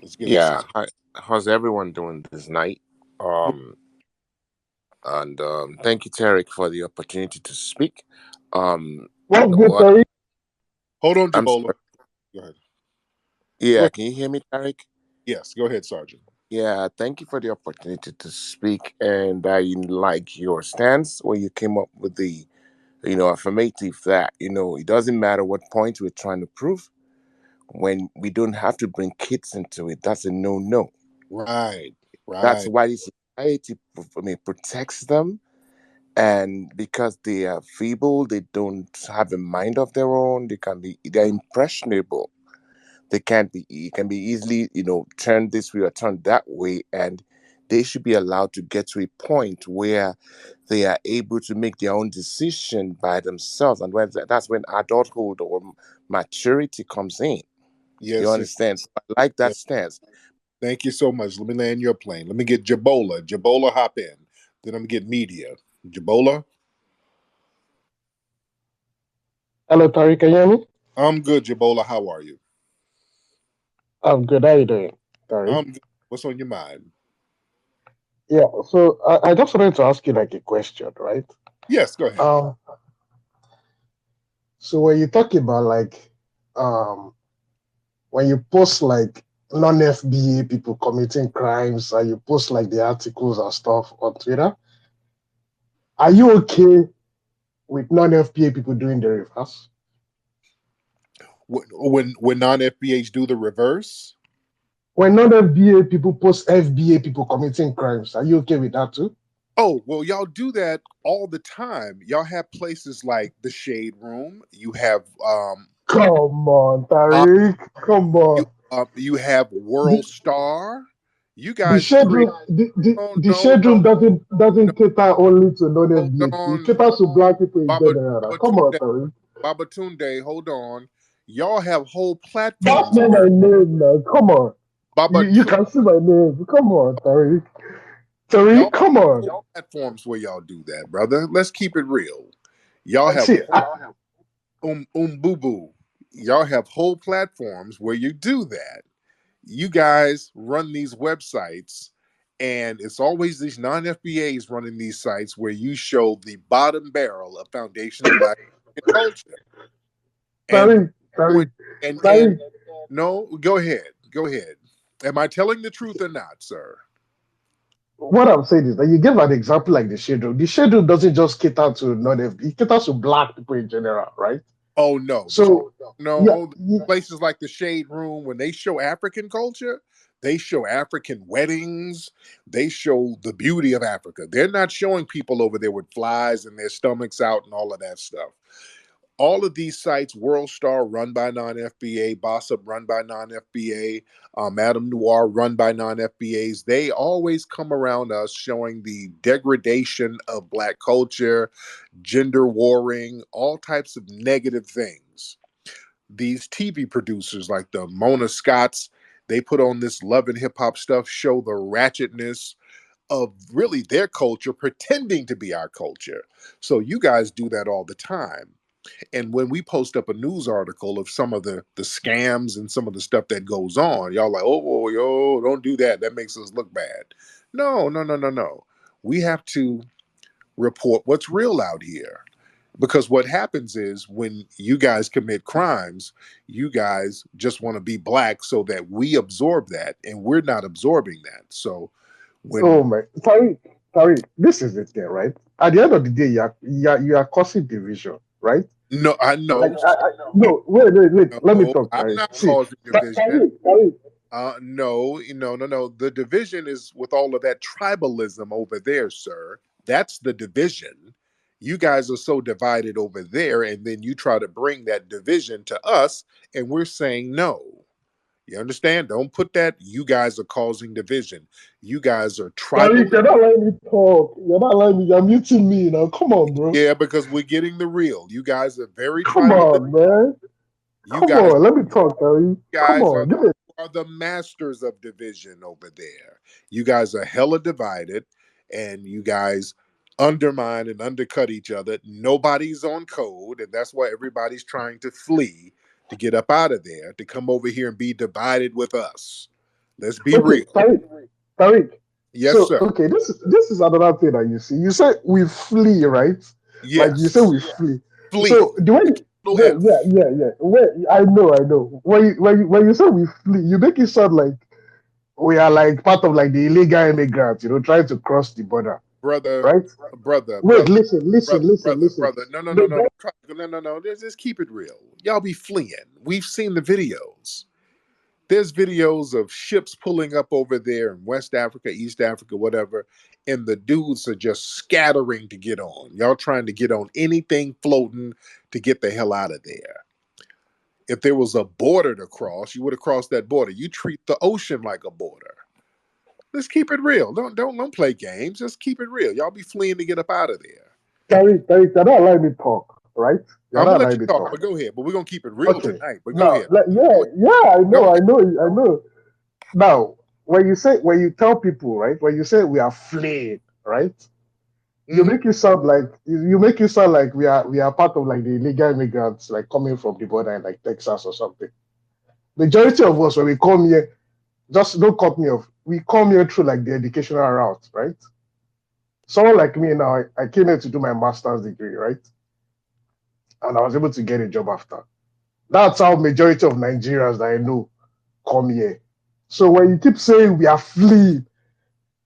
Let's get it Yeah, started. how's everyone doing this night? Um, and thank you, Tariq, for the opportunity to speak. Um, What's good, what Tariq? Hold on, I'm Jabola. sorry. Go ahead. Go Yeah, ahead. can you hear me, Tariq? Yes, go ahead, Sergeant. Yeah, thank you for the opportunity to speak, and I like your stance when you came up with the affirmative that it doesn't matter what point we're trying to prove when we don't have to bring kids into it. That's a no. Right, That's right. why the society, protects them. And because they are feeble, they don't have a mind of their own. They're impressionable. They can't be it can be easily turned this way or turned that way, and they should be allowed to get to a point where they are able to make their own decision by themselves. And that's when adulthood or maturity comes in. You Yes, understand? So I like that yes. stance. Thank you so much. Let me land your plane. Let me get Jabola. Jabola, hop in. Then I'm gonna get media. Jabola, Hello, Tariq. Can you hear me? I'm good. Jabola, how are you? I'm good. How you doing, Tariq? I'm good. What's on your mind? Yeah. So I just wanted to ask you like a question, right? Yes, go ahead. Um. So when you talk about like, um, when you post like non-FBA people committing crimes, and you post like the articles and stuff on Twitter, are you okay with non-FBA people doing the reverse? When non-FBH do the reverse. When non-FBA people post FBA people committing crimes, are you okay with that too? Oh, well, y'all do that all the time. Y'all have places like the Shade Room. You have Come on, uh, Tariq. Come you on. you have World Star. You The guys create. schedule, No, the no, schedule no, no. doesn't cater only to Hold non-FBA people. It on, caters to black people in Baba general. Now. Come on, Babatunde. Tariq. Babatunde, hold on. Y'all have whole That's platforms not my where name now. Come on. You Babatunde. can see my name. Come on, Tariq. Tariq, Y'all come have on. whole platforms where y'all do that, brother. Let's keep it real. Y'all have See, whole boo boo. Y'all have whole platforms where you do that. You guys run these websites, and it's always these non-FBAs running these sites where you show the bottom barrel of foundational black culture. And Tariq, when Tariq, and Tariq. no, go ahead, go ahead. Am I telling the truth or not, sir? What I'm saying is that you give an example like the schedule. The schedule doesn't just cater to non-FBA. It caters to black people in general, right? Oh no, So, no. yeah, Oh, places like the Shade Room, when they show African culture, they show African weddings. They show the beauty of Africa. They're not showing people over there with flies and their stomachs out and all of that stuff. All of these sites, World Star run by non-FBA, Boss Up run by non-FBA, Madame Noir run by non-FBAs, they always come around us showing the degradation of black culture, gender warring, all types of negative things. These TV producers like the Mona Scotts, they put on this love and hip hop stuff, show the ratchetness of really their culture pretending to be our culture. So you guys do that all the time. And when we post up a news article of some of the scams and some of the stuff that goes on, y'all like, oh, yo, don't do that. That makes us look bad. No, no, no, no, no. We have to report what's real out here. Because what happens is when you guys commit crimes, you guys just want to be black so that we absorb that, and we're not absorbing that. So when oh my, Tariq, this is it there, right? At the end of the day, you are causing division, right? no, I Like, know, no, wait. Let me no, talk, I'm Tariq. not See, causing division. Tariq, No, no, no, no. The division is with all of that tribalism over there, sir. That's the division. You guys are so divided over there, and then you try to bring that division to us, and we're saying no. You understand? Don't put that. You guys are causing division. You guys are Tariq, tribal. you're not letting me talk. You're not letting me. You're muting me now. Come on, bro. Yeah, because we're getting the real. You guys are very Come tribal. on, man. You Come guys on. Let me talk, Tariq. Come guys on. Give me. are the masters of division over there. You guys are hella divided, and you guys undermine and undercut each other. Nobody's on code, and that's why everybody's trying to flee to get up out of there to come over here and be divided with us. Let's be Okay, real. Tariq. Yes, So sir. okay, this is another thing that you see. You say we flee, right? Like you say Yes. we flee. So Flee. the way, Little yeah, yeah, F. yeah, yeah. I know. When you say we flee, you make it sound like we are like part of like the illegal immigrants, trying to cross the border, Brother, right? brother, Wait, brother, listen. brother. No, no, The no, no. Don't try. No, no, no. Just keep it real. Y'all be fleeing. We've seen the videos. There's videos of ships pulling up over there in West Africa, East Africa, whatever, and the dudes are just scattering to get on. Y'all trying to get on anything floating to get the hell out of there. If there was a border to cross, you would have crossed that border. You treat the ocean like a border. Let's keep it real. Don't play games. Just keep it real. Y'all be fleeing to get up out of there. Tariq, you're not allowing me talk, right? You're I'm gonna not let you allowing me talk, talk. but go ahead. But we're gonna keep it real Okay. tonight. But go Now, ahead. yeah, Go ahead. yeah, Go ahead. I know. Now, when you tell people, right, when you say we are fleeing, right, you Mhm. make it sound like you make it sound like we are part of like the illegal immigrants like coming from the border in like Texas or something. Majority of us when we come here, just don't cut me off. We come here through like the educational route, right? Someone like me now, I came here to do my master's degree, right? And I was able to get a job after. That's how majority of Nigerians that I know come here. So when you keep saying we are fleeing,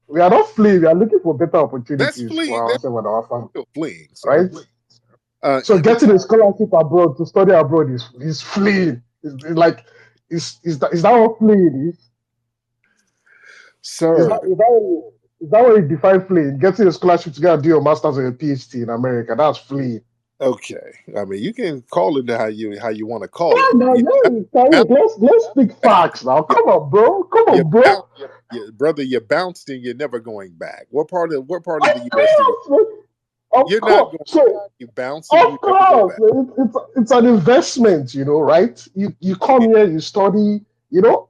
we are not fleeing. We are looking for better That's opportunities for fleeing. That's ourselves and our family, still fleeing, sir. right? So You know, getting a scholarship abroad to study abroad is fleeing. It's like is that what fleeing is? Is sir. that is that is that what you define fleeing? Getting a scholarship to go and do your masters or your PhD in America, that's fleeing. Okay. I mean, you can call it how you want to call Yeah, it. no, yeah, Bounce Tariq, let's speak back. facts now. You, Come on, bro. Come you on, bro. bounce, brother. You bounced and you're never going back. What part of Of the U.S. do you? course, man. Of You're not course. going. So You bounce and you of never go course, back. it's an investment, right? You come here, you study, you're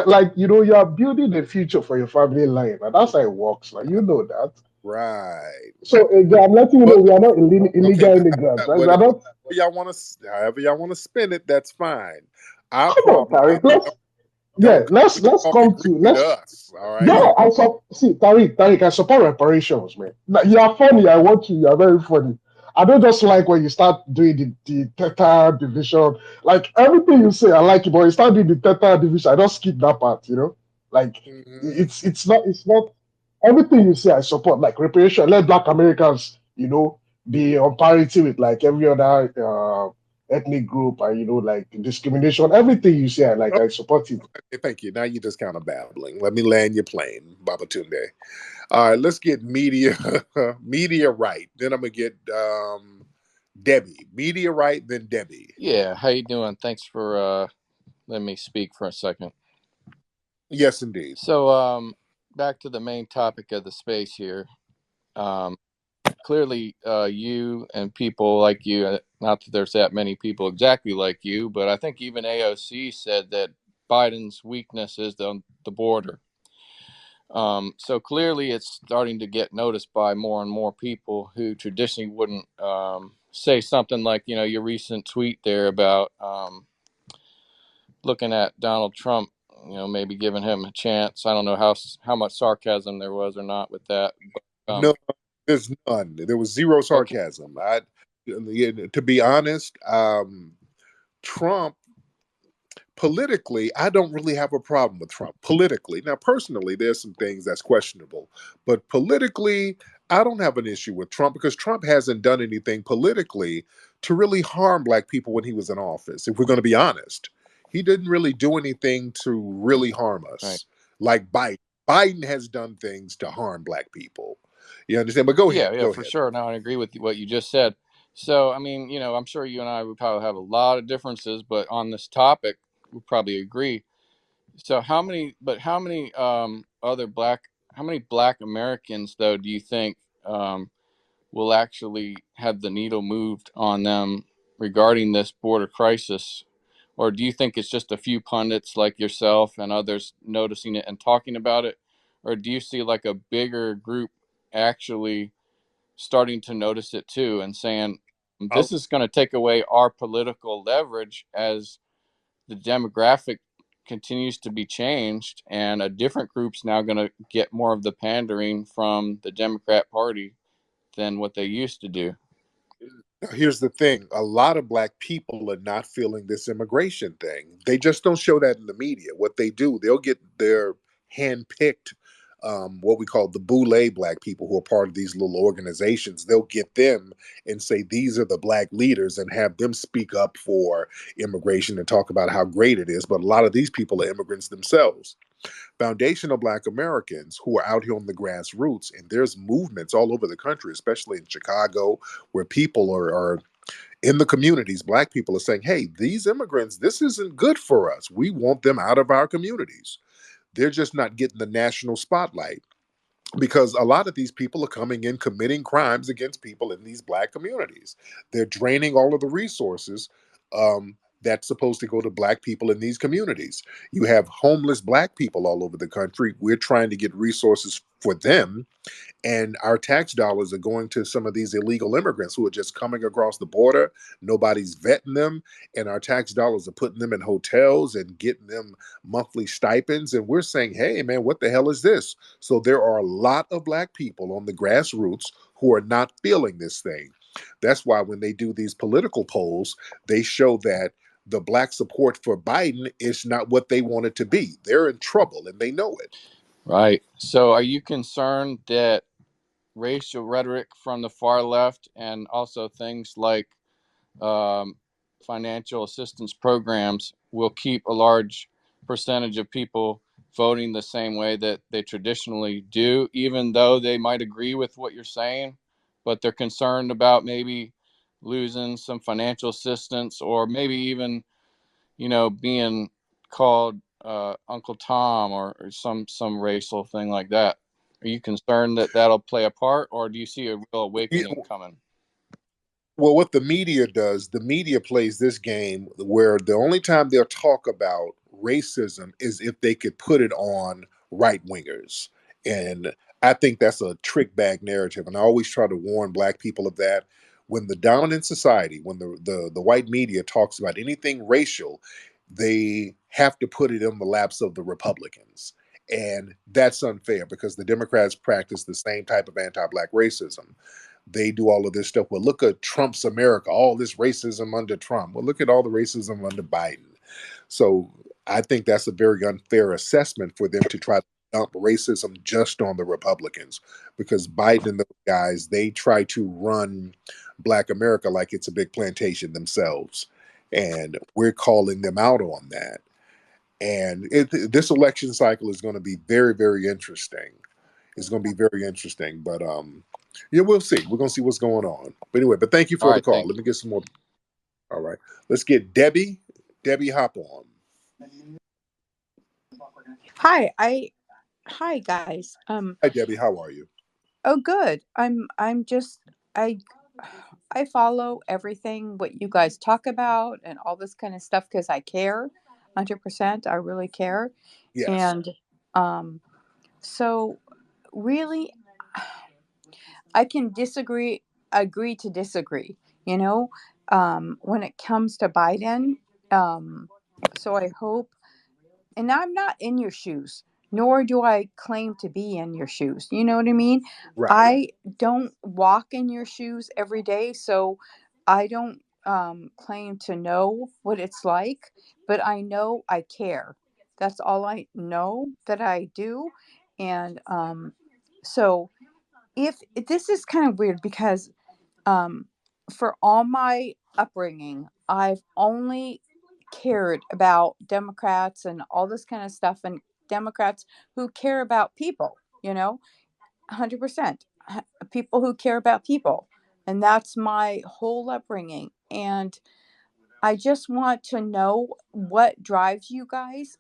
like you are building the future for your family life, and that's how it works. Like you know that. Right. So again, I'm letting you know But we are not okay, illegal immigrants, right? We are whatever not. y'all want to spin it, that's fine. I Come on, promise. Tariq. Don't Let's talking come to greasy to let's. us. All right. Yeah, see Tariq. I support reparations, man. Like, you are funny. I want you. You are very funny. I don't just like when you start doing the theta division. Like everything you say, I like it, but you start doing the theta division. I don't skip that part. Like Mhm. it's not everything you say. I support like reparation. Let Black Americans, be on parity with like every other ethnic group, and like discrimination. Everything you say, I support it. Okay, thank you. Now you're just kind of babbling. Let me land your plane, Baba Tunde. All right, let's get media media right. Then I'm gonna get Debbie. Media right, then Debbie. Yeah, how you doing? Thanks for letting me speak for a second. Yes, indeed. So, back to the main topic of the space here. Um, Clearly, you and people like you, not that there's that many people exactly like you, but I think even AOC said that Biden's weakness is the border. So clearly, it's starting to get noticed by more and more people who traditionally wouldn't say something like, your recent tweet there about looking at Donald Trump, maybe giving him a chance. I don't know how much sarcasm there was or not with that. But, No, there's none. There was zero okay, sarcasm. To be honest, Trump politically, I don't really have a problem with Trump. Politically, now personally, there's some things that's questionable, but politically, I don't have an issue with Trump because Trump hasn't done anything politically to really harm black people when he was in office. If we're going to be honest, he didn't really do anything to really harm right. us like Biden. Biden has done things to harm black people. You understand? But go ahead. Yeah, yeah, Go for ahead. sure. No, I agree with what you just said. So, I mean, I'm sure you and I would probably have a lot of differences, but on this topic, we probably agree. So, how many black Americans, though, do you think will actually have the needle moved on them regarding this border crisis? Or do you think it's just a few pundits like yourself and others noticing it and talking about it? Or do you see like a bigger group actually starting to notice it too and saying, this is going to take away our political leverage as the demographic continues to be changed, and a different group's now going to get more of the pandering from the Democrat Party than what they used to do. Now, here's the thing: a lot of black people are not feeling this immigration thing. They just don't show that in the media. What they do, they'll get their hand-picked, what we call the boule black people who are part of these little organizations. They'll get them and say these are the black leaders and have them speak up for immigration and talk about how great it is. But a lot of these people are immigrants themselves. Foundational Black Americans who are out here on the grassroots, and there's movements all over the country, especially in Chicago, where people are in the communities. Black people are saying, "Hey, these immigrants, this isn't good for us. We want them out of our communities." They're just not getting the national spotlight because a lot of these people are coming in committing crimes against people in these black communities. They're draining all of the resources that's supposed to go to black people in these communities. You have homeless black people all over the country. We're trying to get resources for them, and our tax dollars are going to some of these illegal immigrants who are just coming across the border. Nobody's vetting them, and our tax dollars are putting them in hotels and getting them monthly stipends. And we're saying, hey, man, what the hell is this? So there are a lot of black people on the grassroots who are not feeling this thing. That's why when they do these political polls, they show that the black support for Biden is not what they want it to be. They're in trouble and they know it. Right. So are you concerned that racial rhetoric from the far left and also things like um, financial assistance programs will keep a large percentage of people voting the same way that they traditionally do, even though they might agree with what you're saying, but they're concerned about maybe losing some financial assistance or maybe even, being called Uncle Tom or some racial thing like that? Are you concerned that that'll play a part, or do you see a real Yeah, awakening coming? well, what the media does, the media plays this game where the only time they'll talk about racism is if they could put it on right wingers. And I think that's a trick bag narrative. And I always try to warn black people of that. When the dominant society, when the white media talks about anything racial, they have to put it in the laps of the Republicans. And that's unfair because the Democrats practice the same type of anti black racism. They do all of this stuff. Well, look at Trump's America, all this racism under Trump. Well, look at all the racism under Biden. So I think that's a very unfair assessment for them to try to dump racism just on the Republicans because Biden and those guys, they try to run Black America like it's a big plantation themselves. And we're calling them out on that. And this election cycle is going to be very, very interesting. It's going to be very interesting. But yeah, we'll see. We're going to see what's going on. But anyway, but thank you All for the right, call. thanks. Let me get some more. All right. Let's get Debbie. Debbie, hop on. Hi, hi guys. Hi, Debbie. How are you? Oh good. I'm just I I follow everything what you guys talk about and all this kind of stuff because I care 100%. I really care. Yes. And um so really I can agree to disagree, you know, when it comes to Biden. Um so I hope, and I'm not in your shoes, nor do I claim to be in your shoes. You know what I mean? Right. I don't walk in your shoes every day, so I don't claim to know what it's like, but I know I care. That's all I know that I do. And so if this is kind of weird because um, for all my upbringing, I've only cared about Democrats and all this kind of stuff, and Democrats who care about people, 100%. People who care about people. And that's my whole upbringing. And I just want to know what drives you guys,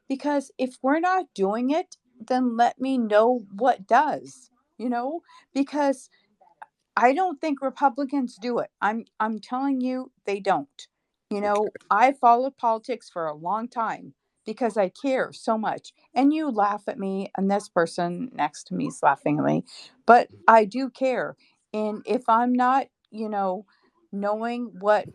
because if we're not doing it, then let me know what does, because I don't think Republicans do it. I'm telling you they don't. Okay. I followed politics for a long time because I care so much. And you laugh at me and this person next to me is laughing at me, but I do care. And if I'm not, knowing what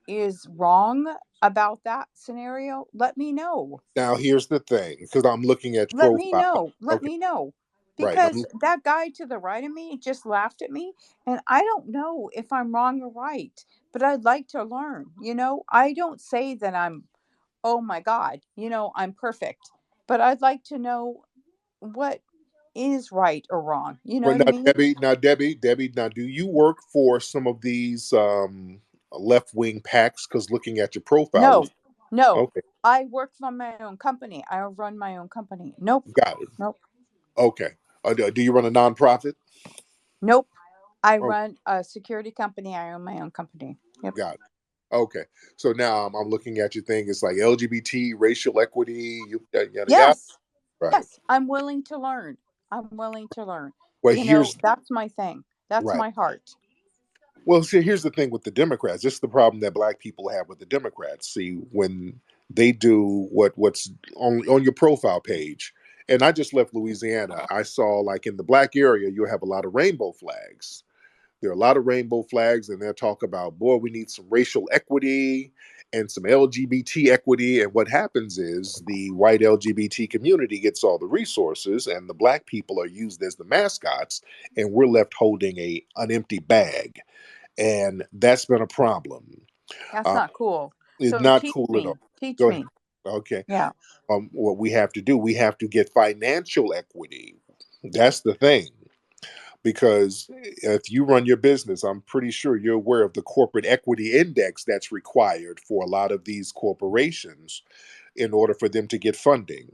is wrong about that scenario, let me know. Now here's the thing, because I'm looking at your Let me profile. know. Let Okay, me know. right. Because that guy to the right of me just laughed at me, and I don't know if I'm wrong or right, but I'd like to learn. I don't say that I'm, oh my God, I'm perfect, but I'd like to know what is right or wrong. You know Right what I now, mean? Debbie, now do you work for some of these left wing packs? Because looking at your profile, No, no. okay, I work for my own company. I run my own company. Nope. got it. Nope. Okay, do you run a nonprofit? Nope. I Oh, run a security company. I own my own company. Yep. got it. Okay, so now I'm looking at your thing. It's like LGBT, racial equity, yada yada yada. Yes. Right. Yes. I'm willing to learn. I'm willing to learn. Well, here's That's my thing. That's right. my heart. Well, see, here's the thing with the Democrats. This is the problem that black people have with the Democrats. See, when they do what's on your profile page, and I just left Louisiana, I saw like in the black area, you have a lot of rainbow flags. There are a lot of rainbow flags, and they'll talk about, boy, we need some racial equity and some LGBT equity. And what happens is the white LGBT community gets all the resources, and the black people are used as the mascots, and we're left holding an empty bag, and that's been a problem. That's Uh, not cool. it's So not teach cool at all. me. Teach Go ahead. me. Okay. Yeah. What we have to do, we have to get financial equity. That's the thing. Because if you run your business, I'm pretty sure you're aware of the corporate equity index that's required for a lot of these corporations in order for them to get funding.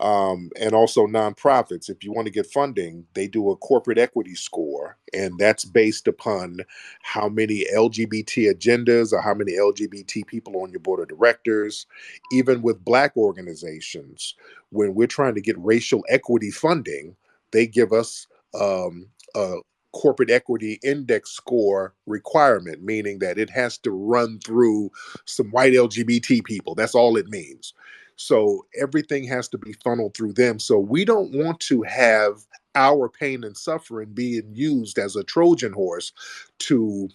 And also nonprofits. If you want to get funding, they do a corporate equity score, and that's based upon how many LGBT agendas or how many LGBT people on your board of directors. Even with black organizations, when we're trying to get racial equity funding, they give us a corporate equity index score requirement, meaning that it has to run through some white LGBT people. That's all it means. So everything has to be funneled through them. So we don't want to have our pain and suffering being used as a Trojan horse to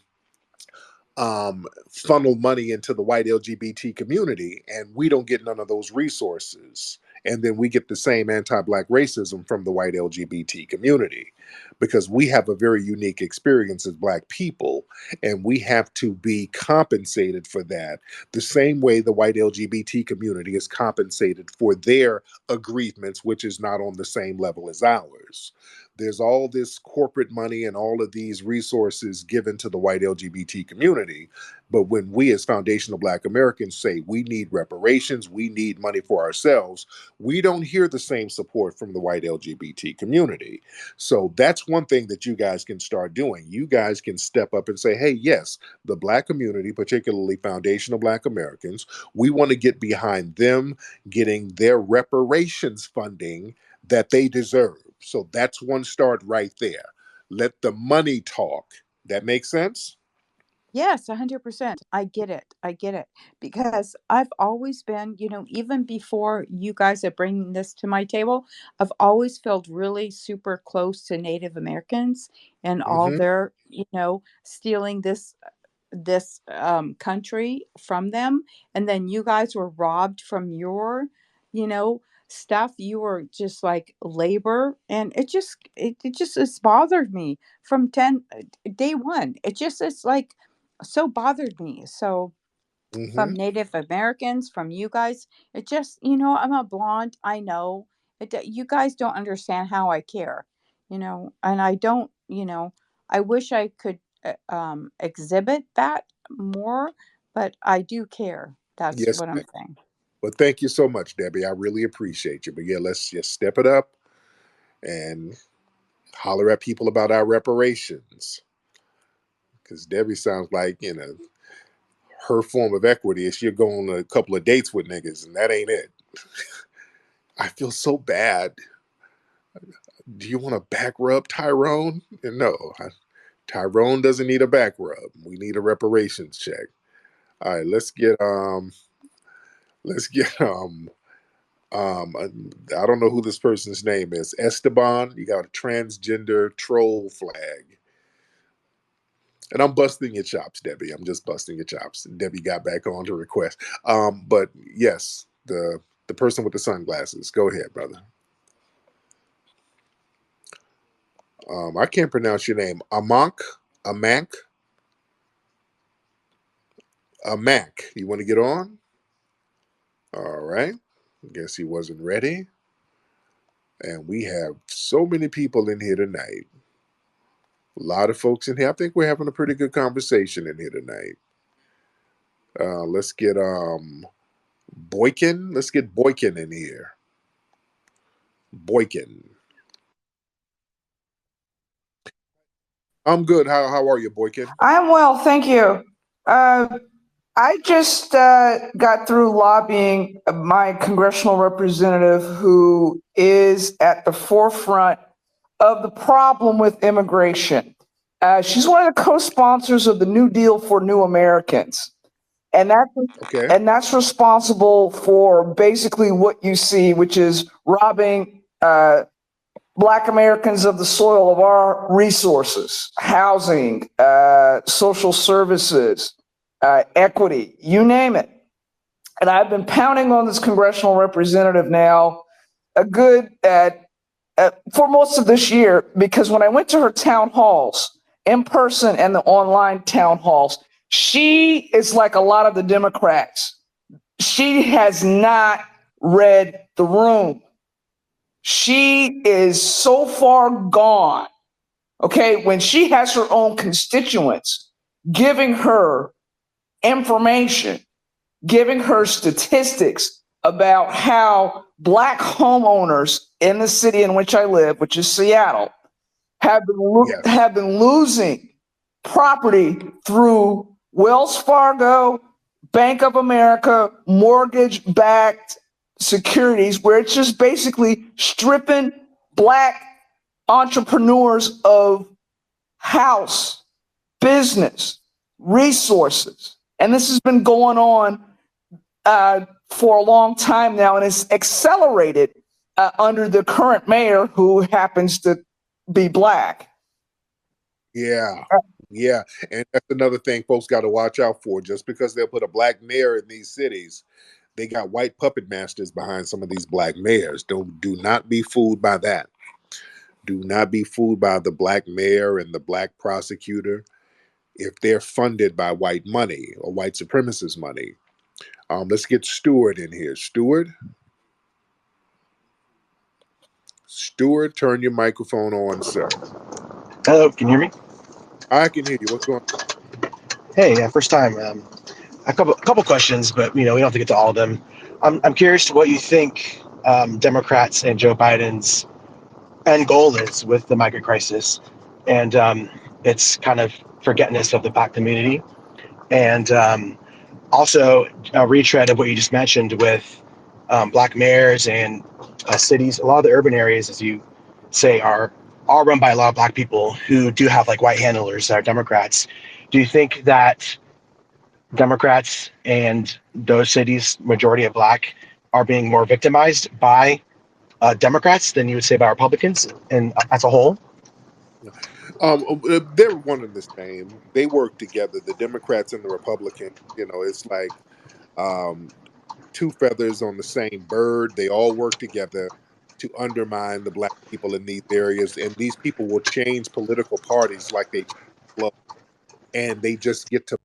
funnel money into the white LGBT community, and we don't get none of those resources. And then we get the same anti black racism from the white LGBT community because we have a very unique experience as black people, and we have to be compensated for that the same way the white LGBT community is compensated for their aggrievements, which is not on the same level as ours. There's all this corporate money and all of these resources given to the white LGBT community. But when we as foundational black Americans say we need reparations, we need money for ourselves, we don't hear the same support from the white LGBT community. So that's one thing that you guys can start doing. You guys can step up and say, hey, yes, the black community, particularly foundational black Americans, we want to get behind them getting their reparations funding that they deserve. So that's one start right there. Let the money talk. That makes sense? Yes, 100%. I get it. I get it. Because I've always been, even before you guys are bringing this to my table, I've always felt really super close to Native Americans and all Mm-hmm. their, stealing this country from them, and then you guys were robbed from your you know stuff. You were just like labor, and it just it's bothered me from 10 day one. It's like so bothered me. So Mm-hmm. from Native Americans, from you guys. It just, I'm a blonde. I know you guys don't understand how I care, and I don't, I wish I could exhibit that more, but I do care. That's Yes, what ma'am. I'm saying. Well, thank you so much, Debbie. I really appreciate you. But yeah, let's just step it up and holler at people about our reparations. Because Debbie sounds like, her form of equity is she'll go on a couple of dates with niggas, and that ain't it. I feel so bad. Do you want a back rub, Tyrone? No, Tyrone doesn't need a back rub. We need a reparations check. All right, let's get I don't know who this person's name is. Esteban, you got a transgender troll flag. And I'm busting your chops, Debbie. I'm just busting your chops. Debbie got back on to request. But yes, the person with the sunglasses. Go ahead, brother. I can't pronounce your name. Amank? Amank? Amank. You want to get on? All right. Guess he wasn't ready. And we have so many people in here tonight. A lot of folks in here. I think we're having a pretty good conversation in here tonight. Let's get Boykin. Let's get Boykin in here. Boykin. I'm good. How are you, Boykin? I'm well, thank you. I just got through lobbying my congressional representative who is at the forefront of the problem with immigration. She's one of the co-sponsors of the New Deal for New Americans. And Okay. that's responsible for basically what you see, which is robbing Black Americans of the soil of our resources, housing, social services, equity, you name it. And I've been pounding on this congressional representative now a good for most of this year, because when I went to her town halls, in person and the online town halls, she is like a lot of the Democrats. She has not read the room. She is so far gone, okay, when she has her own constituents giving her information, giving her statistics about how Black homeowners in the city in which I live, which is Seattle, have been losing property through Wells Fargo, Bank of America, mortgage-backed securities, where it's just basically stripping Black entrepreneurs of house, business, resources. And this has been going on for a long time now, and it's accelerated under the current mayor, who happens to be Black. Yeah. Yeah. And that's another thing folks got to watch out for. Just because they'll put a Black mayor in these cities, they got white puppet masters behind some of these Black mayors. Do not be fooled by that. Do not be fooled by the Black mayor and the Black prosecutor if they're funded by white money or white supremacist money. Let's get Stewart in here. Stewart, turn your microphone on, sir. Hello, can you hear me? I can hear you. What's going on? Hey, first time. A couple questions, but we don't have to get to all of them. I'm curious to what you think Democrats and Joe Biden's end goal is with the migrant crisis, and it's kind of forgetfulness of the Black community, and also a retread of what you just mentioned with Black mayors and cities. A lot of the urban areas, as you say, are run by a lot of Black people who do have like white handlers that are Democrats. Do you think that Democrats and those cities, majority of Black, are being more victimized by Democrats than you would say by Republicans and as a whole? They're one and the same. They work together. The Democrats and the Republicans. It's like two feathers on the same bird. They all work together to undermine the Black people in these areas, and these people will change political parties like they change, and they just get to.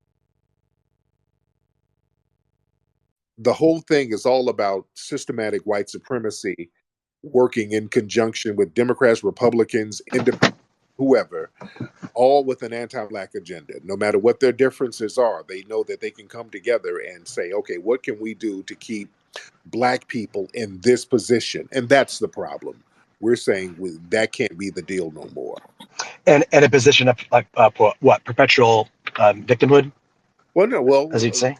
The whole thing is all about systematic white supremacy working in conjunction with Democrats, Republicans, independents, whoever, all with an anti-Black agenda. No matter what their differences are, they know that they can come together and say, okay, what can we do to keep Black people in this position? And that's the problem. We're saying that can't be the deal no more. And a position of like what, perpetual victimhood? Well, no, well, as you'd say.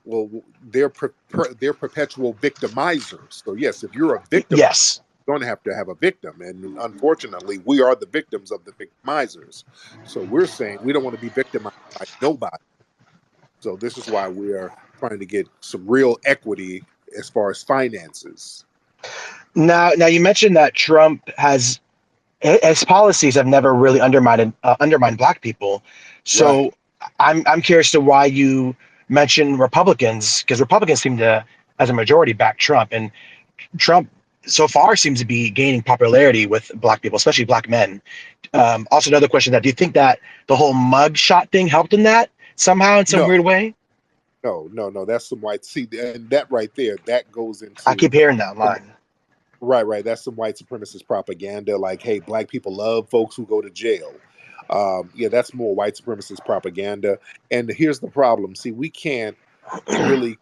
Well, they're perpetual victimizers. So yes, if you're a victim, yes, you're going to have a victim, and unfortunately, we are the victims of the victimizers. So we're saying we don't want to be victimized by nobody. So this is why we are trying to get some real equity as far as finances. Now you mentioned that Trump has his policies have never really undermined black people. Right. So I'm curious to why you mention Republicans, because Republicans seem to, as a majority, back Trump, and Trump so far seems to be gaining popularity with black people, especially black men. Also, another question: that do you think that the whole mug shot thing helped in that somehow, in some No, weird way? no. That's some white. See, and that right there, that goes I into keep hearing that some line. right. That's some white supremacist propaganda. Like, hey, black people love folks who go to jail. Yeah, that's more white supremacist propaganda. And here's the problem. See, we can't really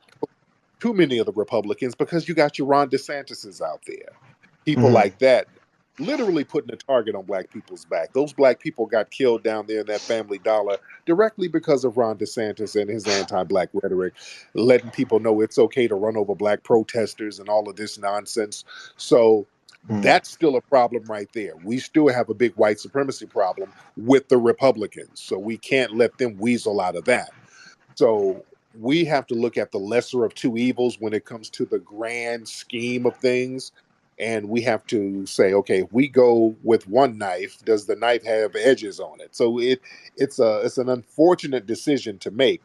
too many of the Republicans because you got your Ron DeSantis's out there. People Mhm. like that literally putting a target on black people's back. Those black people got killed down there in that Family Dollar directly because of Ron DeSantis and his anti-black rhetoric, letting people know it's okay to run over black protesters and all of this nonsense. So Mhm. that's still a problem right there. We still have a big white supremacy problem with the Republicans. So we can't let them weasel out of that. So we have to look at the lesser of two evils when it comes to the grand scheme of things. And we have to say, okay, if we go with one knife, does the knife have edges on it? So it's an unfortunate decision to make.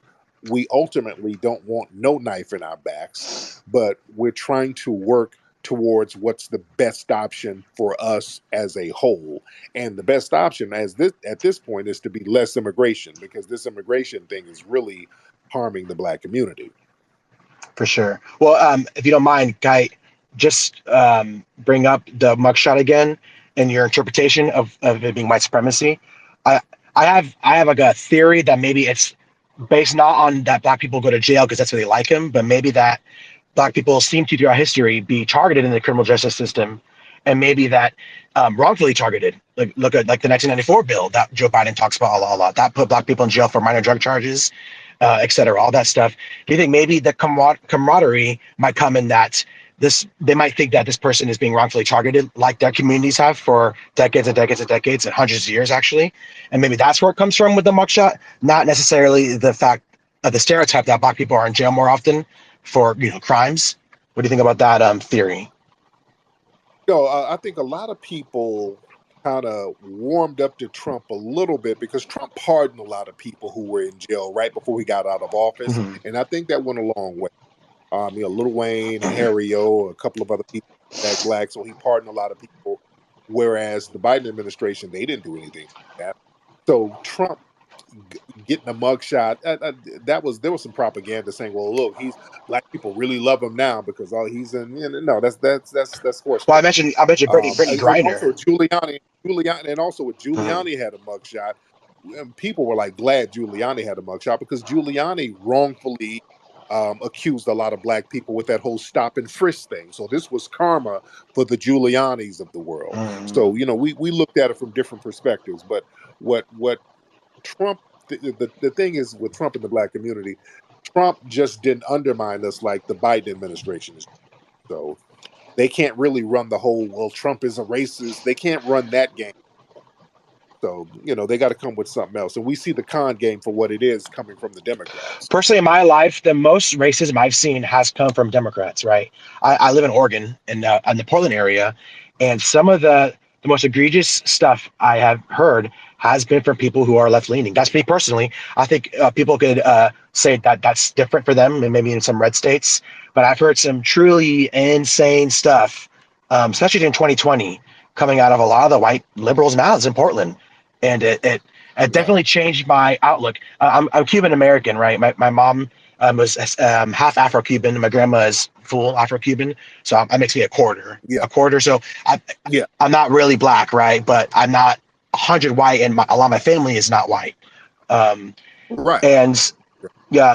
We ultimately don't want no knife in our backs, but we're trying to work towards what's the best option for us as a whole. And the best option as this at this point is to be less immigration because this immigration thing is really harming the black community. For sure. Well, if you don't mind, Guy, just bring up the mugshot again and your interpretation of it being white supremacy. I I have like a theory that maybe it's based not on that black people go to jail because that's where they like him, but maybe that black people seem to throughout history be targeted in the criminal justice system, and maybe that wrongfully targeted. Like look at like the 1994 bill that Joe Biden talks about a lot. That put black people in jail for minor drug charges, et cetera, all that stuff. Do you think maybe the camaraderie might come in that they might think that this person is being wrongfully targeted, like their communities have for decades and decades and decades and hundreds of years, actually, and maybe that's where it comes from with the mugshot, not necessarily the fact of the stereotype that black people are in jail more often for crimes. What do you think about that theory? No, I think a lot of people kind of warmed up to Trump a little bit because Trump pardoned a lot of people who were in jail right before he got out of office, Mm-hmm. and I think that went a long way. Lil Wayne and Harry O, a couple of other people back black, so he pardoned a lot of people. Whereas the Biden administration, they didn't do anything like that. So Trump getting a mugshot, there was some propaganda saying, "Well, look, he's black people really love him now because all he's in." No, that's Well, I horseshit. mentioned I mentioned Brittany And also Griner. Giuliani, and also with Mm-hmm. Giuliani had a mugshot. People were like glad Giuliani had a mugshot because Giuliani wrongfully accused a lot of black people with that whole stop and frisk thing. So this was karma for the Giulianis of the world. Mm-hmm. So we looked at it from different perspectives. But what Trump the thing is with Trump and the black community, Trump just didn't undermine us like the Biden administration is. So they can't really run the whole well Trump is a racist. They can't run that game. So, they got to come with something else. And we see the con game for what it is coming from the Democrats. Personally, in my life, the most racism I've seen has come from Democrats. Right, I live in Oregon in the Portland area, and some of the most egregious stuff I have heard has been from people who are left leaning. That's me personally. I think people could say that that's different for them, and maybe in some red states. But I've heard some truly insane stuff, especially in 2020, coming out of a lot of the white liberals' mouths in Portland, and it Right. definitely changed my outlook. I'm Cuban American, right? My mom was half Afro Cuban. My grandma is full Afro Cuban, so that makes me a quarter. Yeah. A quarter. So Yeah. I'm not really black, right? But I'm not 100 white, and a lot of my family is not white. Um, Right. and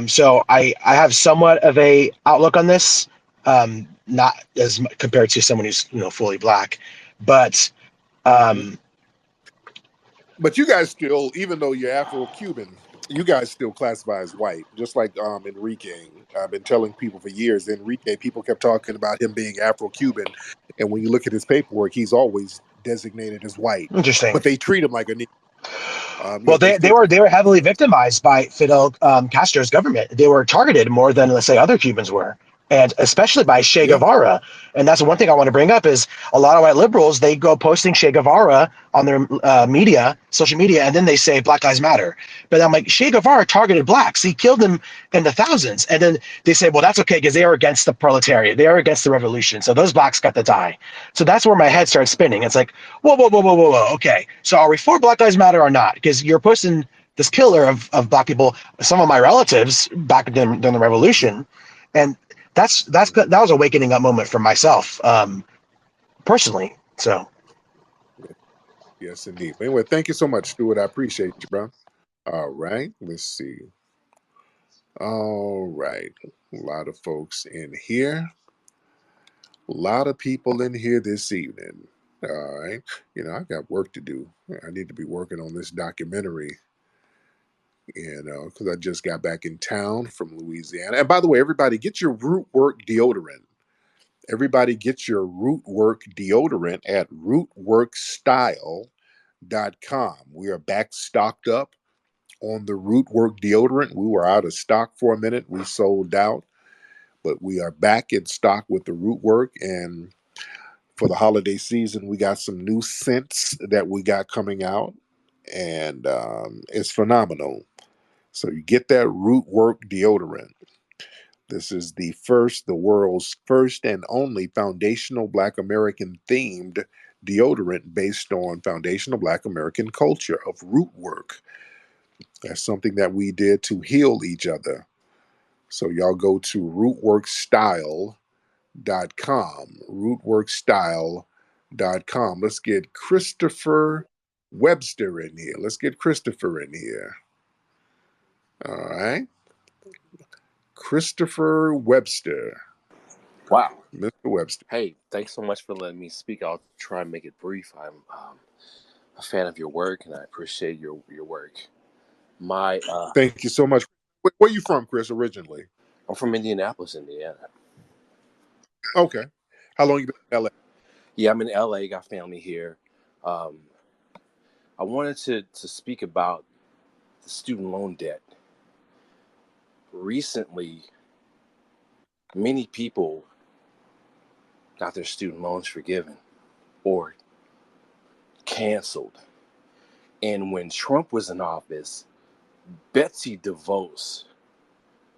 so I have somewhat of a outlook on this, not as compared to someone who's fully black, but Hmm. um, But you guys still, even though you're Afro Cuban, you guys still classify as white, just like Enrique. I've been telling people for years, Enrique, people kept talking about him being Afro Cuban. And when you look at his paperwork, he's always designated as white. interesting. But they treat him like a Negro. Well, They they still were they were heavily victimized by Fidel Castro's government. They were targeted more than, let's say, other Cubans were. and especially by Che Yeah. Guevara. And that's one thing I want to bring up is a lot of white liberals, they go posting Che Guevara on their social media, and then they say Black Lives Matter. But I'm like, Che Guevara targeted blacks. He killed them in the thousands. And then they say, well, that's okay because they are against the proletariat. They are against the revolution. So those blacks got to die. So that's where my head starts spinning. It's like, whoa, whoa, whoa, whoa, whoa, whoa. Okay. So are we for Black Lives Matter or not? Because you're posting this killer of black people, some of my relatives back during the revolution. And that was a awakening up moment for myself, personally. So Yes, indeed. But anyway, thank you so much, Stuart. I appreciate you, bro. All right. Let's see. All right. A lot of folks in here. A lot of people in here this evening. All right. I got work to do. I need to be working on this documentary, because I just got back in town from Louisiana. And by the way, everybody, get your Root Work deodorant. Everybody, get your Root Work deodorant at rootworkstyle.com. We are back stocked up on the Root Work deodorant. We were out of stock for a minute. We sold out, but we are back in stock with the Root Work. And for the holiday season, we got some new scents that we got coming out, and it's phenomenal. So you get that Root Work deodorant. This is the world's first and only foundational Black American themed deodorant based on foundational Black American culture of root work. That's something that we did to heal each other. So y'all go to rootworkstyle.com. Rootworkstyle.com. Let's get Christopher Webster in here. Let's get Christopher in here. All right. Christopher Webster. Wow. Mr. Webster. Hey, thanks so much for letting me speak. I'll try and make it brief. I'm a fan of your work, and I appreciate your work. My Thank you so much. Where you from, Chris, originally? I'm from Indianapolis, Indiana. Okay. How long you been in LA? Yeah, I'm in LA. Got family here. Um, I wanted to speak about the student loan debt. Recently, many people got their student loans forgiven or canceled. And when Trump was in office, Betsy DeVos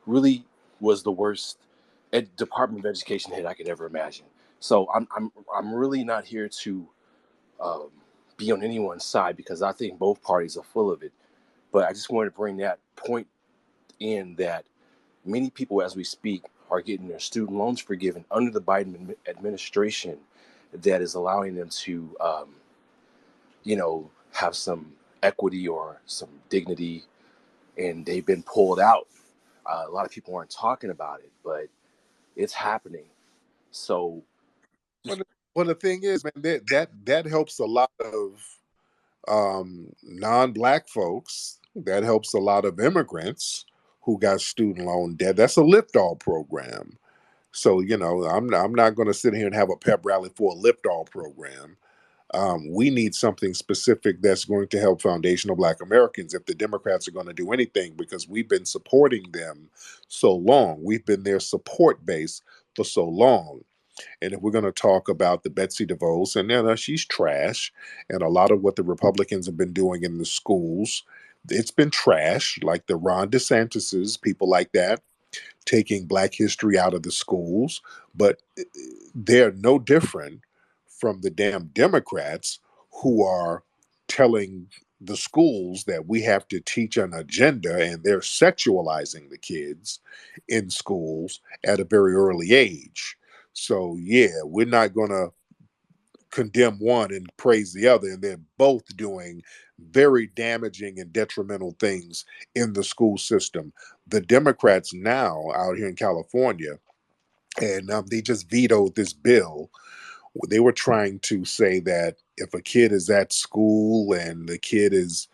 really was the worst Department of Education hit I could ever imagine. So I'm really not here to um, be on anyone's side because I think both parties are full of it. But I just wanted to bring that point in that many people, as we speak, are getting their student loans forgiven under the Biden administration, that is allowing them to, have some equity or some dignity, and they've been pulled out. A lot of people aren't talking about it, but it's happening. So, Well, the thing is, man, that helps a lot of non-black folks. That helps a lot of immigrants who got student loan debt. That's a lift-all program. So I'm not going to sit here and have a pep rally for a lift-all program. We need something specific that's going to help foundational Black Americans if the Democrats are going to do anything, because we've been supporting them so long. We've been their support base for so long. And if we're going to talk about the Betsy DeVos, and she's trash, and a lot of what the Republicans have been doing in the schools, it's been trash, like the Ron DeSantis's, people like that, taking Black history out of the schools. But they're no different from the damn Democrats who are telling the schools that we have to teach an agenda, and they're sexualizing the kids in schools at a very early age. So, yeah, we're not going to condemn one and praise the other, and they're both doing very damaging and detrimental things in the school system. The Democrats now out here in California, and they just vetoed this bill. They were trying to say that if a kid is at school and the kid is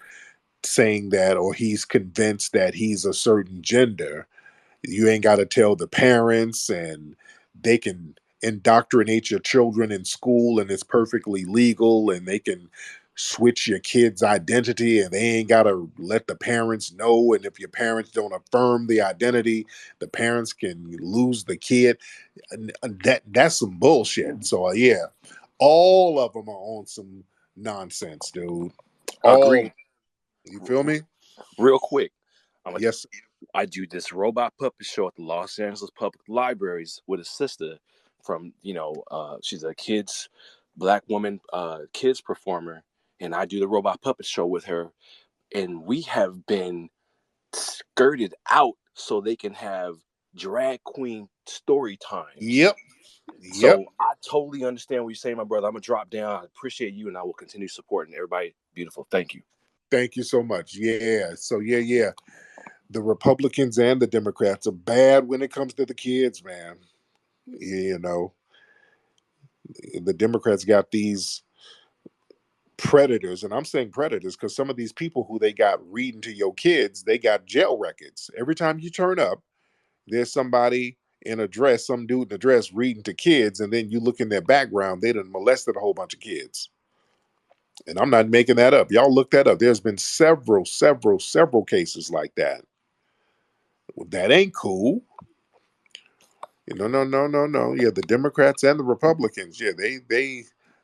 saying that, or he's convinced that he's a certain gender, you ain't got to tell the parents, and they can indoctrinate your children in school, and it's perfectly legal, and they can switch your kid's identity and they ain't got to let the parents know. And if your parents don't affirm the identity, the parents can lose the kid. That's some bullshit. So yeah, all of them are on some nonsense, dude. All, Agreed. you feel me? Real quick, I'm like, Yes. I do this robot puppet show at the Los Angeles Public Libraries with a sister from, she's a black woman, kids performer, and I do the robot puppet show with her, and we have been skirted out so they can have drag queen story times. Yep. Yep. So I totally understand what you're saying, my brother. I'm gonna drop down. I appreciate you, and I will continue supporting everybody. Beautiful. Thank you. Thank you so much. Yeah. So yeah. The Republicans and the Democrats are bad when it comes to the kids, man. You know, the Democrats got these predators, and I'm saying predators because some of these people who they got reading to your kids, they got jail records. Every time you turn up, there's somebody in a dress, some dude in a dress reading to kids, and then you look in their background, they done molested a whole bunch of kids. And I'm not making that up. Y'all look that up. There's been several cases like that. Well, that ain't cool. No. Yeah, the Democrats and the Republicans, yeah,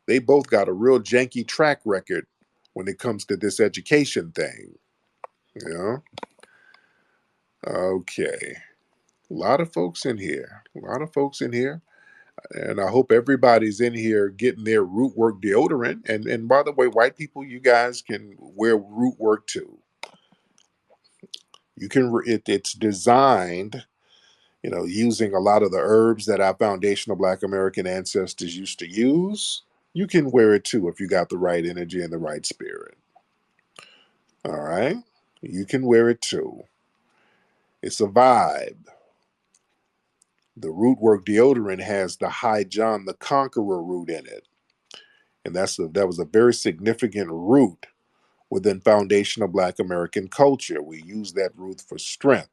they both got a real janky track record when it comes to this education thing. Yeah. Okay. A lot of folks in here. A lot of folks in here. And I hope everybody's in here getting their root work deodorant. And by the way, white people, you guys can wear root work too. You can. It's designed, using a lot of the herbs that our foundational Black American ancestors used to use. You can wear it too if you got the right energy and the right spirit. All right, you can wear it too. It's a vibe. The root work deodorant has the High John the Conqueror root in it, and that was a very significant root within foundational Black American culture. We use that root for strength.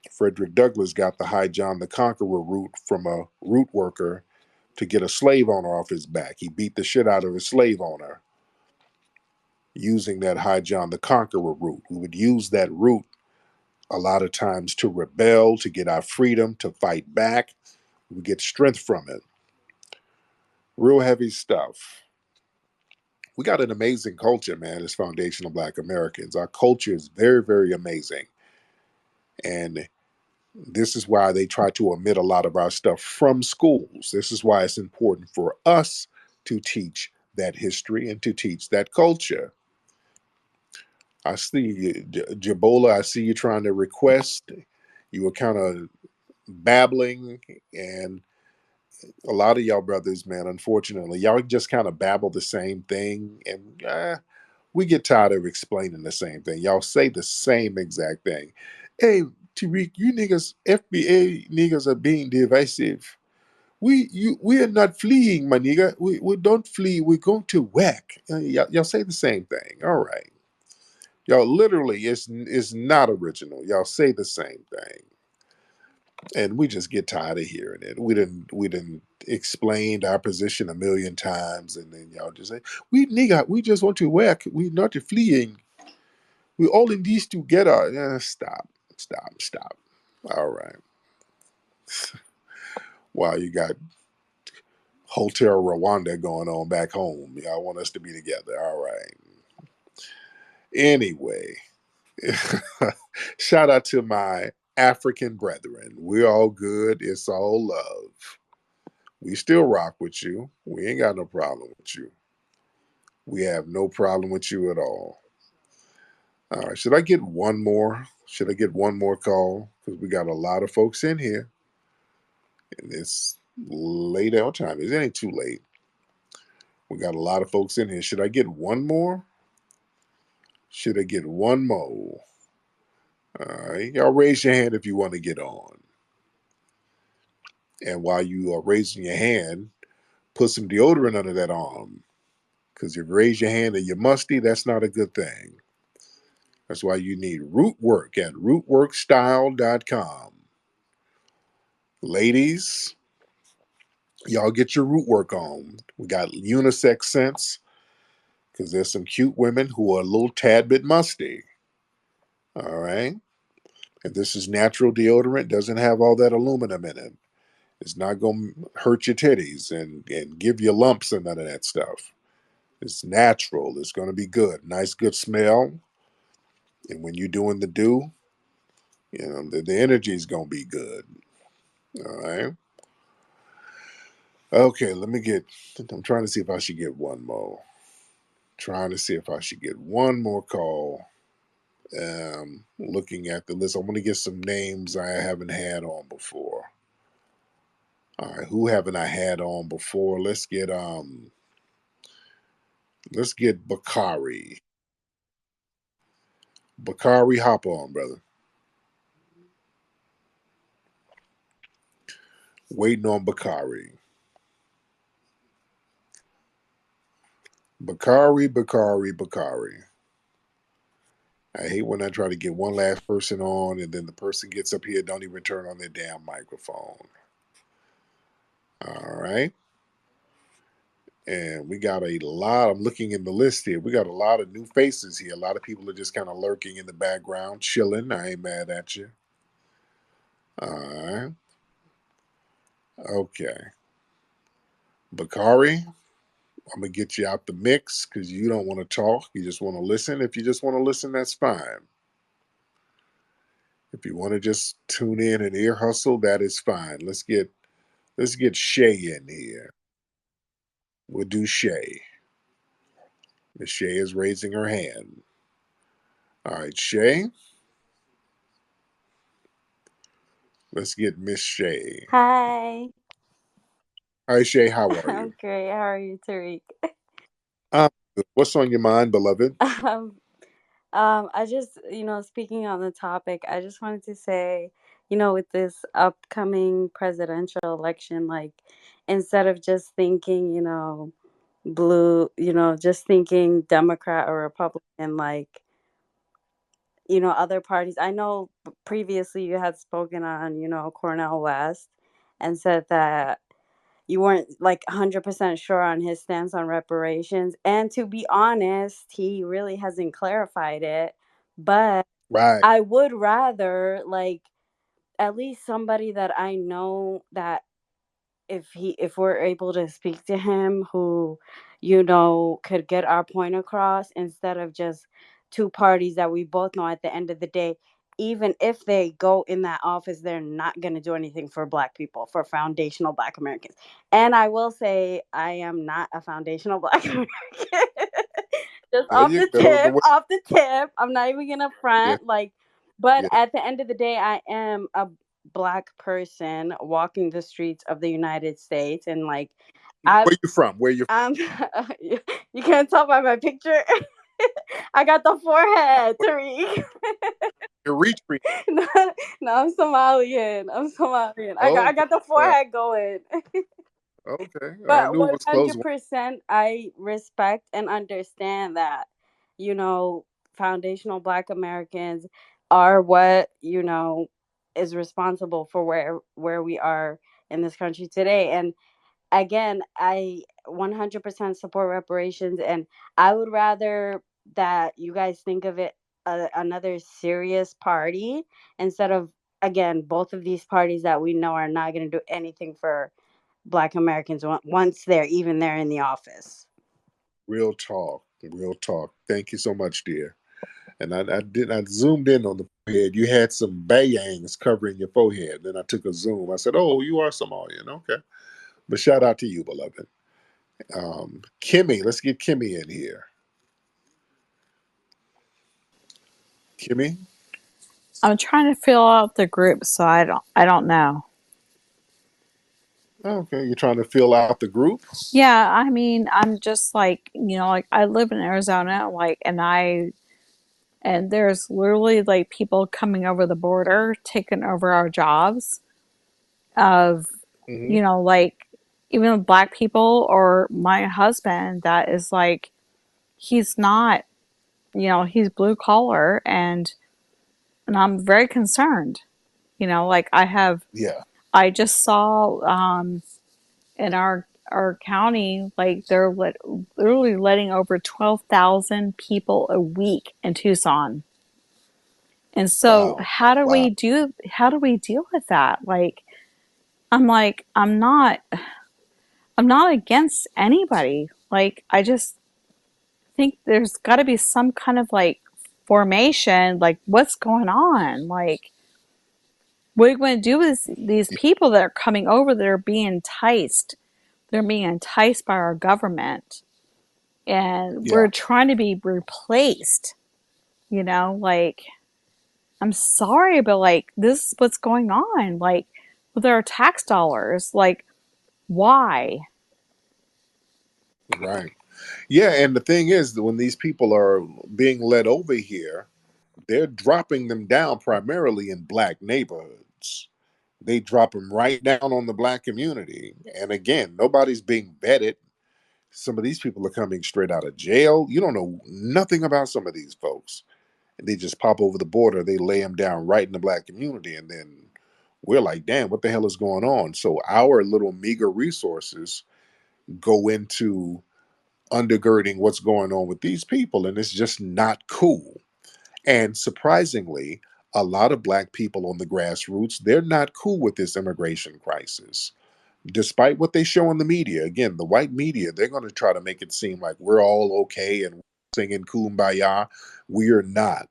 Frederick Douglass got the High John the Conqueror root from a root worker to get a slave owner off his back. He beat the shit out of his slave owner using that High John the Conqueror root. We would use that root a lot of times to rebel, to get our freedom, to fight back. We get strength from it. Real heavy stuff. We got an amazing culture, man, as foundational Black Americans. Our culture is very amazing. And this is why they try to omit a lot of our stuff from schools. This is why it's important for us to teach that history and to teach that culture. I see you, Jabola, I see you trying to request. You were kind of babbling, and a lot of y'all brothers, man, unfortunately, y'all just kind of babble the same thing, and we get tired of explaining the same thing. Y'all say the same exact thing. Hey, Tariq, you niggas, FBA niggas are being divisive. We are not fleeing, my nigga. We don't flee. We're going to whack. Y'all say the same thing. All right. Y'all literally is not original. Y'all say the same thing. And we just get tired of hearing it. We didn't explained our position a million times, and then y'all just say, we just want to work. We not fleeing. We all in this together. Stop. All right. Wow, you got Hotel Rwanda going on back home. Y'all want us to be together. All right. Anyway, shout out to my African brethren. We're all good. It's all love. We still rock with you. We ain't got no problem with you. We have no problem with you at all. All right. Should I get one more? Should I get one more call? Because we got a lot of folks in here. And it's late out time. It ain't too late. We got a lot of folks in here. Should I get one more? Should I get one more? All right. Y'all raise your hand if you want to get on. And while you are raising your hand, put some deodorant under that arm. Because if you raise your hand and you're musty, that's not a good thing. That's why you need root work at rootworkstyle.com. Ladies, y'all get your root work on. We got unisex scents because there's some cute women who are a little tad bit musty. All right. And this is natural deodorant, doesn't have all that aluminum in it. It's not going to hurt your titties and give you lumps and none of that stuff. It's natural. It's going to be good. Nice, good smell. And when you're doing the do, the energy is going to be good. All right. Okay, I'm trying to see if I should get one more. Trying to see if I should get one more call. Looking at the list, I want to get some names I haven't had on before. All right, who haven't I had on before? Let's get Bakari. Bakari, hop on, brother. Waiting on Bakari. Bakari. I hate when I try to get one last person on and then the person gets up here, don't even turn on their damn microphone. All right. And we got a lot. I'm looking in the list here. We got a lot of new faces here. A lot of people are just kind of lurking in the background, chilling. I ain't mad at you. All right. Okay. Bakari, I'm going to get you out the mix because you don't want to talk. You just want to listen. If you just want to listen, that's fine. If you want to just tune in and ear hustle, that is fine. Let's get Shay in here. We'll do Shay. Miss Shay is raising her hand. All right, Shay. Let's get Miss Shay. Hi. Hi, Shay. How are I'm you? great. How are you, Tariq? What's on your mind, beloved? Um, I just, speaking on the topic, I just wanted to say, with this upcoming presidential election, like, instead of just thinking, blue, just thinking Democrat or Republican, like, other parties. I know previously you had spoken on, Cornel West and said that you weren't like 100% sure on his stance on reparations. And to be honest, he really hasn't clarified it. But Right. I would rather, like, at least somebody that I know that if we're able to speak to him who could get our point across instead of just two parties that we both know at the end of the day, even if they go in that office, they're not going to do anything for black people, for foundational black Americans. And I will say I am not a foundational black American. Just There you go. off the tip, I'm not even gonna Yeah, front, like, but yeah. at the end of the day, I am a black person walking the streets of the United States, and like, Where I've you from? Where you? I'm you can't tell by my picture. I got the forehead, Tariq. Your retreat. no, no, I'm Somalian. I Oh, got the uh, forehead going. okay. I But knew it was close. 100%, I respect and understand that, you know, foundational Black Americans are what, is responsible for where we are in this country today. And again, I 100% support reparations, and I would rather that you guys think of it another serious party instead of, again, both of these parties that we know are not going to do anything for Black Americans once they're even there in the office. Real talk. Real talk. Thank you so much, dear. And I zoomed in on the forehead. You had some bayangs covering your forehead. Then I took a zoom. I said, "Oh, you are Somalian." Okay. But shout out to you, beloved. Kimmy, let's get Kimmy in here. Kimmy. I'm trying to fill out the group, so I don't know. Okay, you're trying to fill out the group. Yeah, I mean, I'm just like, like I live in Arizona, like, and there's literally like people coming over the border, taking over our jobs of, Hmm. like even black people or my husband that is like, he's not, he's blue collar and I'm very concerned. Like Yeah. I just saw in our our county, like they're literally letting over 12,000 people a week in Tucson. And so Wow. Wow. how do we deal with that? Like I'm not against anybody. Like I just think there's got to be some kind of like formation, like what's going on? Like what are you going to do with these people that are coming over that are being enticed? They're being enticed by our government, and Yeah. we're trying to be replaced. Like I'm sorry, but like this is what's going on. Like with our tax dollars, like why? Right. Yeah, and the thing is that when these people are being led over here, they're dropping them down primarily in black neighborhoods. They drop them right down on the black community. And again, nobody's being vetted. Some of these people are coming straight out of jail. You don't know nothing about some of these folks. And they just pop over the border. They lay them down right in the black community. And then we're like, damn, what the hell is going on? So our little meager resources go into undergirding what's going on with these people. And it's just not cool. And surprisingly, a lot of black people on the grassroots, they're not cool with this immigration crisis. Despite what they show in the media, again, the white media, they're going to try to make it seem like we're all okay and singing kumbaya. We are not.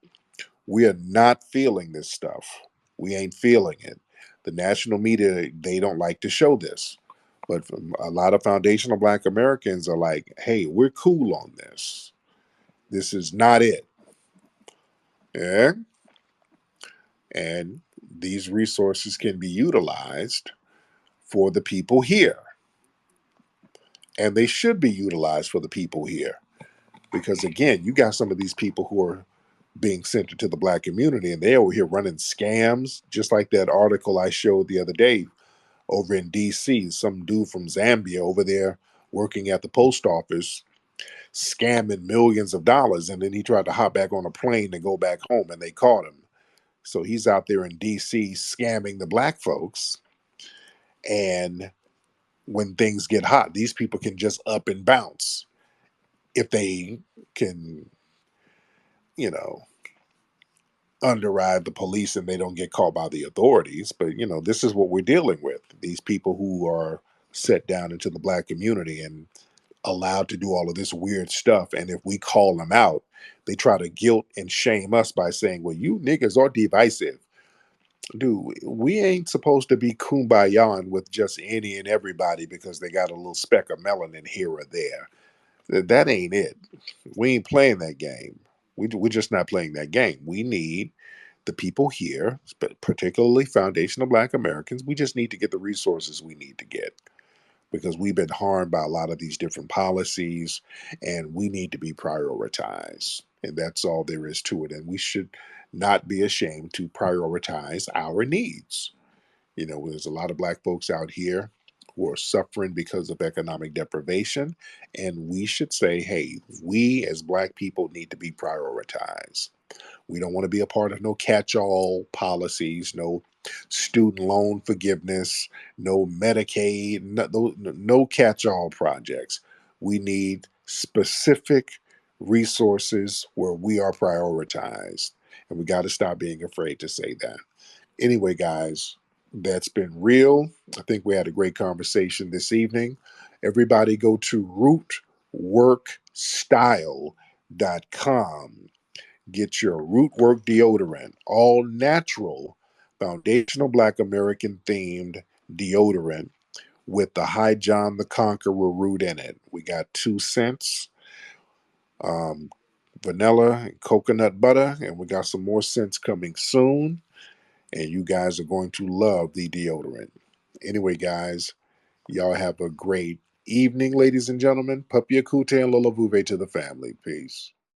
We are not feeling this stuff. We ain't feeling it. The national media, they don't like to show this. But a lot of foundational black Americans are like, hey, we're cool on this. This is not it. Yeah? And these resources can be utilized for the people here. And they should be utilized for the people here. Because again, you got some of these people who are being sent into the black community and they're over here running scams, just like that article I showed the other day over in DC. Some dude from Zambia over there working at the post office, scamming millions of dollars. And then he tried to hop back on a plane and go back home and they caught him. So he's out there in DC scamming the black folks. And when things get hot, these people can just up and bounce if they can, you know, underride the police and they don't get caught by the authorities. But, this is what we're dealing with. These people who are set down into the black community and allowed to do all of this weird stuff. And if we call them out, they try to guilt and shame us by saying, well, you niggas are divisive. Dude, we ain't supposed to be kumbayaing with just any and everybody because they got a little speck of melanin here or there. That ain't it. We ain't playing that game. We're just not playing that game. We need the people here, particularly foundational black Americans, we just need to get the resources we need to get because we've been harmed by a lot of these different policies and we need to be prioritized. And that's all there is to it. And we should not be ashamed to prioritize our needs. There's a lot of black folks out here who are suffering because of economic deprivation. And we should say, hey, we as black people need to be prioritized. We don't want to be a part of no catch-all policies, no student loan forgiveness, no Medicaid, no catch-all projects. We need specific resources where we are prioritized. And we got to stop being afraid to say that. Anyway, guys, that's been real. I think we had a great conversation this evening. Everybody go to rootworkstyle.com. Get your Rootwork deodorant, all natural, foundational Black American themed deodorant with the High John the Conqueror root in it. We got 2 scents, um, vanilla and coconut butter, and we got some more scents coming soon. And you guys are going to love the deodorant. Anyway, guys, y'all have a great evening, ladies and gentlemen. Papia Kute and Lola Vuve to the family. Peace.